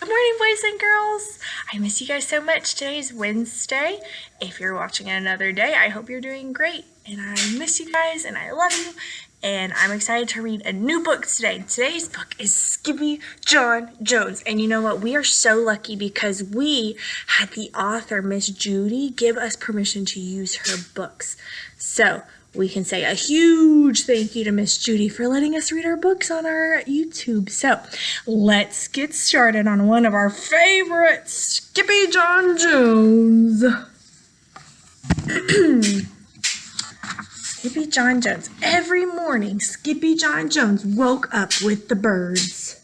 Good morning, boys and girls. I miss you guys so much. Today's Wednesday. If you're watching another day, I hope you're doing great. And I miss you guys and I love you. And I'm excited to read a new book today. Today's book is Skippyjon Jones. And you know what? We are so lucky because we had the author, Miss Judy, give us permission to use her books. So we can say a huge thank you to Miss Judy for letting us read our books on our YouTube. So let's get started on one of our favorites, Skippyjon Jones. Skippyjon Jones. Every morning, Skippyjon Jones woke up with the birds.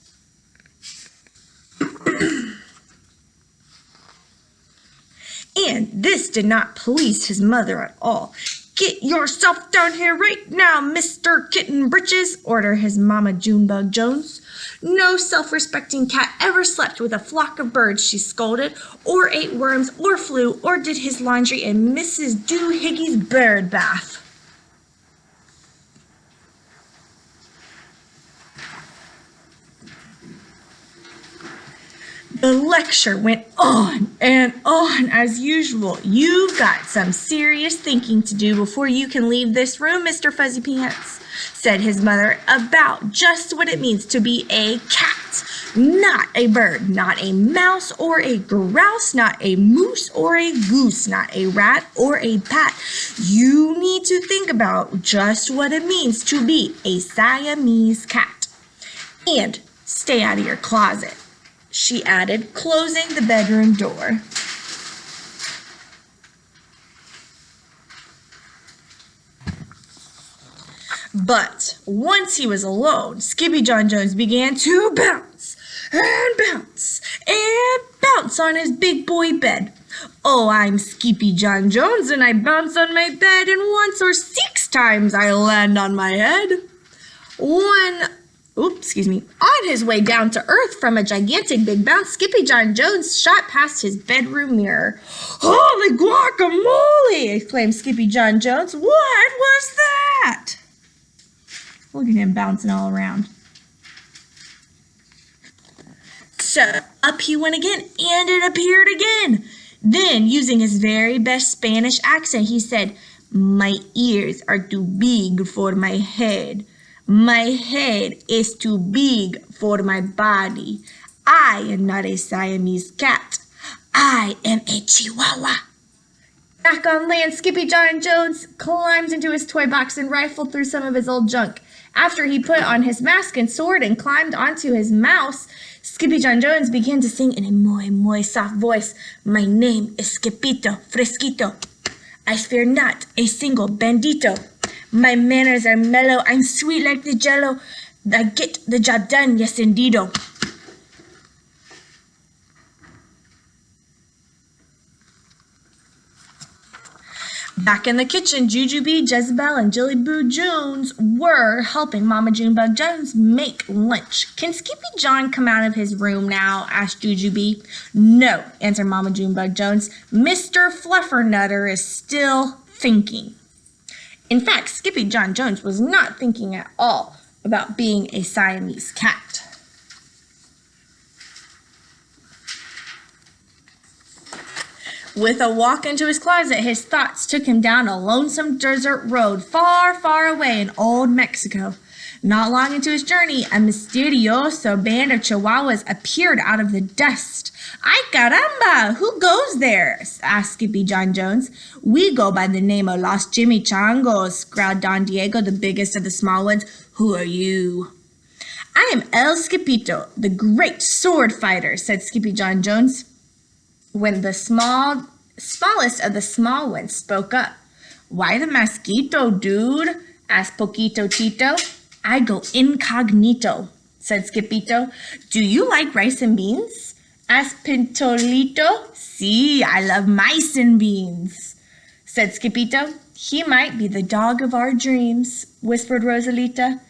And this did not please his mother at all. "Get yourself down here right now, Mr. Kitten Britches," ordered his Mama Junebug Jones. "No self-respecting cat ever slept with a flock of birds," she scolded, "or ate worms, or flew, or did his laundry in Mrs. Doohiggy's bird bath." The lecture went on and on as usual. "You've got some serious thinking to do before you can leave this room, Mr. Fuzzy Pants," said his mother, "about just what it means to be a cat, not a bird, not a mouse or a grouse, not a moose or a goose, not a rat or a bat. You need to think about just what it means to be a Siamese cat. And stay out of your closet," she added, closing the bedroom door. But once he was alone, Skippyjon Jones began to bounce and bounce and bounce on his big boy bed. "Oh, I'm Skippyjon Jones, and I bounce on my bed, and once or 6 times I land on my head." On his way down to earth from a gigantic big bounce, Skippyjon Jones shot past his bedroom mirror. "Holy guacamole!" exclaimed Skippyjon Jones. "What was that?" Look at him bouncing all around. So up he went again, and it appeared again. Then, using his very best Spanish accent, he said, "My ears are too big for my head. My head is too big for my body. I am not a Siamese cat. I am a Chihuahua." Back on land, Skippyjon Jones climbed into his toy box and rifled through some of his old junk. After he put on his mask and sword and climbed onto his mouse, Skippyjon Jones began to sing in a muy soft voice. "My name is Skippito Fresquito. I fear not a single bandito. My manners are mellow, I'm sweet like the jello. I get the job done, yes indeedo." Back in the kitchen, Jujubee, Jezebel, and Jillyboo Jones were helping Mama Junebug Jones make lunch. "Can Skippyjon come out of his room now?" asked Jujubee. "No," answered Mama Junebug Jones. "Mr. Fluffernutter is still thinking." In fact, Skippyjon Jones was not thinking at all about being a Siamese cat. With a walk into his closet, his thoughts took him down a lonesome desert road far, far away in old Mexico. Not long into his journey, a misterioso band of Chihuahuas appeared out of the dust. "Ay caramba, who goes there?" asked Skippyjon Jones. "We go by the name of Los Chimichangos," growled Don Diego, the biggest of the small ones. "Who are you?" "I am El Skippito, the great sword fighter," said Skippyjon Jones. When the smallest of the small ones spoke up. "Why the mosquito, dude?" asked Poquito Tito. "I go incognito," said Skippito. "Do you like rice and beans?" asked Pintolito. "See, I love mice and beans," said Skippito. "He might be the dog of our dreams," whispered Rosalita.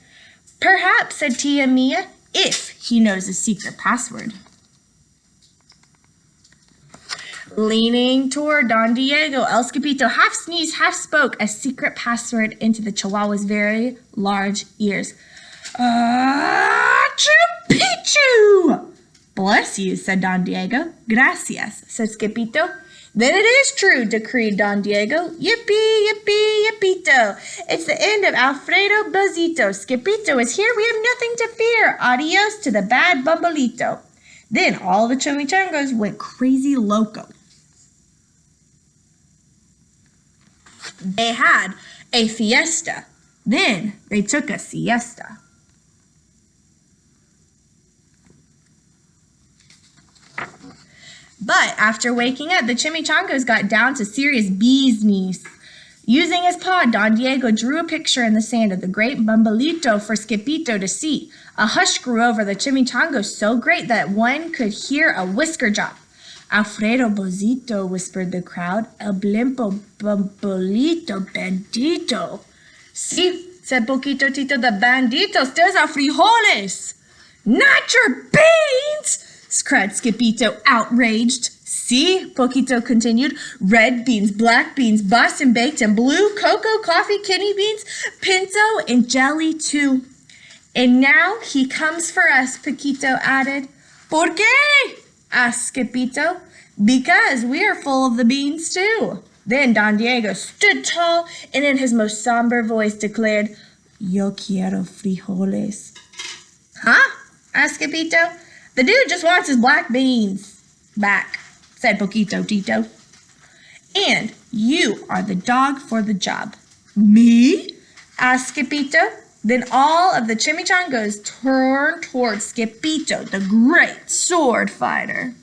"Perhaps," said Tia Mia, "if he knows the secret password." Leaning toward Don Diego, El Skippito half sneezed, half spoke a secret password into the Chihuahua's very large ears. "Achoo-Pichoo!" Bless you, said Don Diego. Gracias, said Skippito. Then it is true, decreed Don Diego. Yippee, yippee, yippito. It's the end of Alfredo Bozito. Skippito is here. We have nothing to fear. Adios to the bad Bumbolito. Then all the chimichangos went crazy loco. They had a fiesta. Then they took a siesta. But after waking up, the chimichangos got down to serious bee's knees. Using his paw, Don Diego drew a picture in the sand of the great Bumbolito for Skippito to see. A hush grew over the chimichangos so great that one could hear a whisker drop. Alfredo Bozito, whispered the crowd. El blimpo Bumbolito bandito. See, said Poquito Tito, the banditos, there's our frijoles. Not your beans, cried Skippito, outraged. See, Poquito continued, red beans, black beans, Boston baked and blue, cocoa, coffee, kidney beans, pinto, and jelly too. And now he comes for us, Poquito added. ¿Por qué? Asked Skippito. Because we are full of the beans too. Then Don Diego stood tall and in his most somber voice declared, Yo quiero frijoles. Huh? Asked Skippito. The dude just wants his black beans back, said Poquito Tito. And you are the dog for the job. Me? Asked Skippito. Then all of the chimichangos turned toward Skippito, the great sword fighter.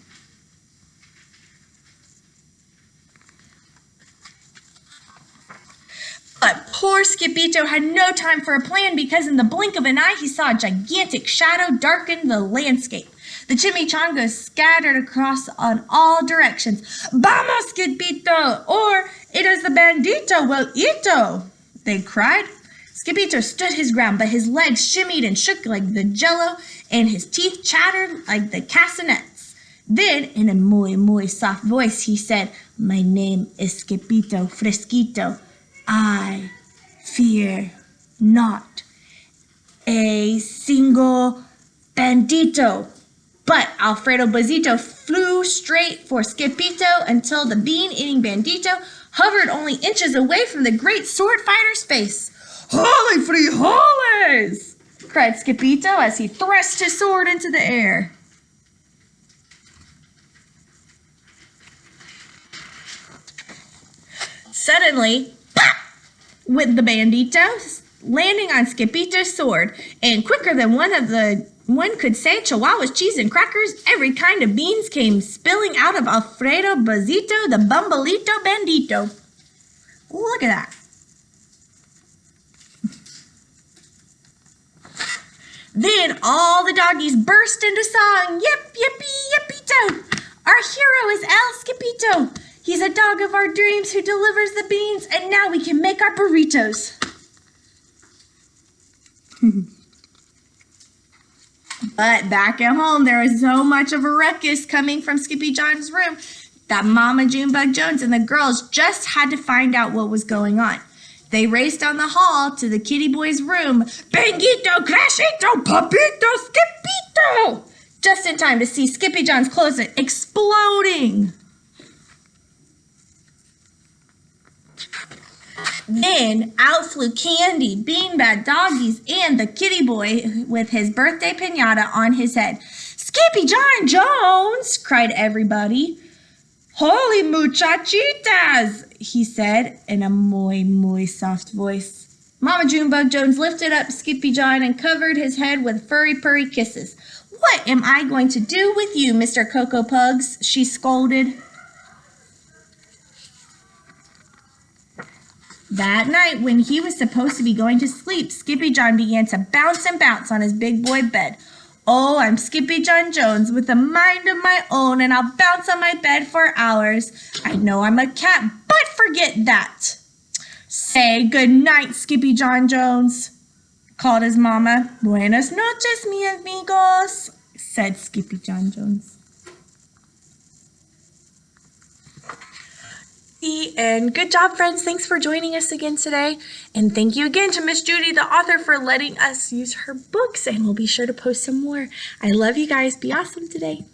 But poor Skippito had no time for a plan because in the blink of an eye he saw a gigantic shadow darken the landscape. The chimichangos scattered across on all directions. Vamos, Skippito! Or it is the bandito will eato! They cried. Skippito stood his ground, but his legs shimmied and shook like the jello, and his teeth chattered like the castanets. Then, in a muy soft voice, he said, My name is Skippito Fresquito. I fear not a single bandito. But Alfredo Bozito flew straight for Skippito until the bean-eating bandito hovered only inches away from the great sword fighter's face. Holy frijoles! Cried Skippito as he thrust his sword into the air. Suddenly, pop! Went the bandito, landing on Skippito's sword, and quicker than one could say Chihuahua's cheese and crackers, every kind of beans came spilling out of Alfredo Bozito, the Bumbolito bandito. Look at that. Then all the doggies burst into song. Yip, yippee, yippito. Our hero is El Skippito. He's a dog of our dreams who delivers the beans, and now we can make our burritos. But back at home, there was so much of a ruckus coming from Skippyjon's room that Mama Junebug Jones and the girls just had to find out what was going on. They raced down the hall to the kitty boy's room. Bangito, crashito, papito, Skippito! Just in time to see Skippyjon's closet exploding. Then out flew Candy, Beanbag, Doggies, and the kitty boy with his birthday piñata on his head. Skippyjon Jones! Cried everybody. Holy muchachitas! He said in a muy soft voice. Mama Junebug Jones lifted up Skippyjon and covered his head with furry purry kisses. What am I going to do with you, Mr. Cocoa Pugs? She scolded. That night, when he was supposed to be going to sleep, Skippyjon began to bounce and bounce on his big boy bed. Oh, I'm Skippyjon Jones with a mind of my own, and I'll bounce on my bed for hours. I know I'm a cat, but forget that. Say good night, Skippyjon Jones, called his mama. Buenas noches, mi amigos, said Skippyjon Jones. The Judy, and good job, friends. Thanks for joining us again today. And thank you again to Miss Judy, the author, for letting us use her books, and we'll be sure to post some more. I love you guys. Be awesome today.